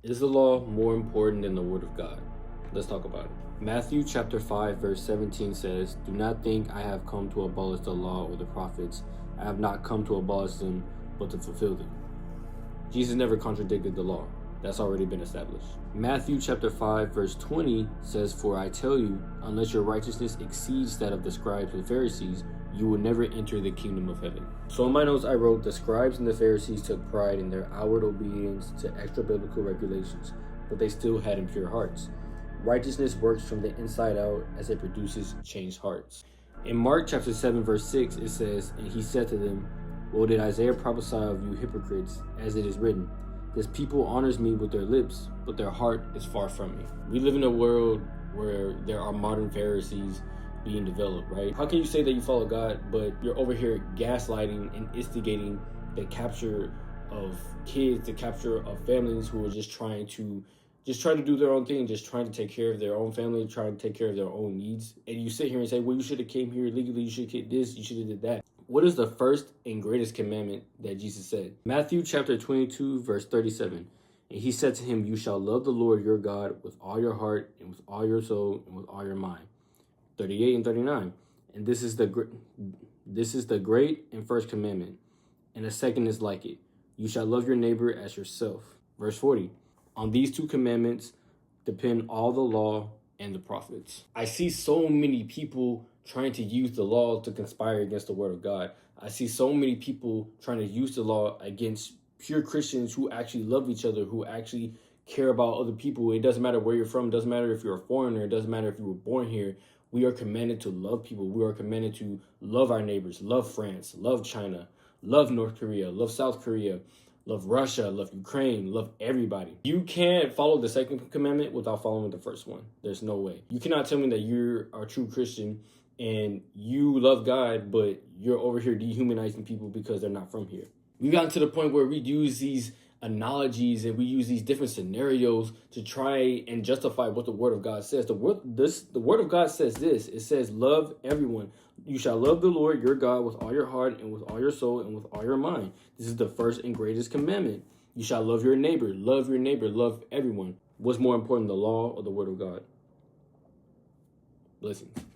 Is the law more important than the word of God? Let's talk about it. Matthew chapter 5 verse 17 says, "Do not think I have come to abolish the law or the prophets. I have not come to abolish them, but to fulfill them." Jesus never contradicted the law. That's already been established. Matthew chapter 5 verse 20 says, "For I tell you, unless your righteousness exceeds that of the scribes and Pharisees, you will never enter the kingdom of heaven." So in my notes I wrote, the scribes and the Pharisees took pride in their outward obedience to extra biblical regulations, but they still had impure hearts. Righteousness works from the inside out as it produces changed hearts. In Mark chapter 7 verse 6 it says, "And he said to them, Well did Isaiah prophesy of you hypocrites, as it is written, This people honors me with their lips, but their heart is far from me." We live in a world where there are modern Pharisees being developed, right? How can you say that you follow God, but you're over here gaslighting and instigating the capture of kids, the capture of families who are just trying to do their own thing, just trying to take care of their own family, trying to take care of their own needs. And you sit here and say, well, you should have came here legally, you should have did this, you should have did that. What is the first and greatest commandment that Jesus said? Matthew chapter 22, verse 37. "And he said to him, You shall love the Lord your God with all your heart and with all your soul and with all your mind." 38 and 39. "And this is the great and first commandment. And the second is like it. You shall love your neighbor as yourself." Verse 40. "On these two commandments depend all the law and the prophets." I see so many people trying to use the law to conspire against the word of God. I see so many people trying to use the law against pure Christians who actually love each other, who actually care about other people. It doesn't matter where you're from. It doesn't matter if you're a foreigner. It doesn't matter if you were born here. We are commanded to love people. We are commanded to love our neighbors, love France, love China, love North Korea, love South Korea, love Russia, love Ukraine, love everybody. You can't follow the second commandment without following the first one. There's no way. You cannot tell me that you're a true Christian and you love God, but you're over here dehumanizing people because they're not from here. We've gotten to the point where we use these analogies and we use these different scenarios to try and justify what the word of God says. The word of God says this. It says, love everyone. You shall love the Lord your God with all your heart and with all your soul and with all your mind. This is the first and greatest commandment. You shall love your neighbor, love everyone. What's more important, the law or the word of God? Blessings.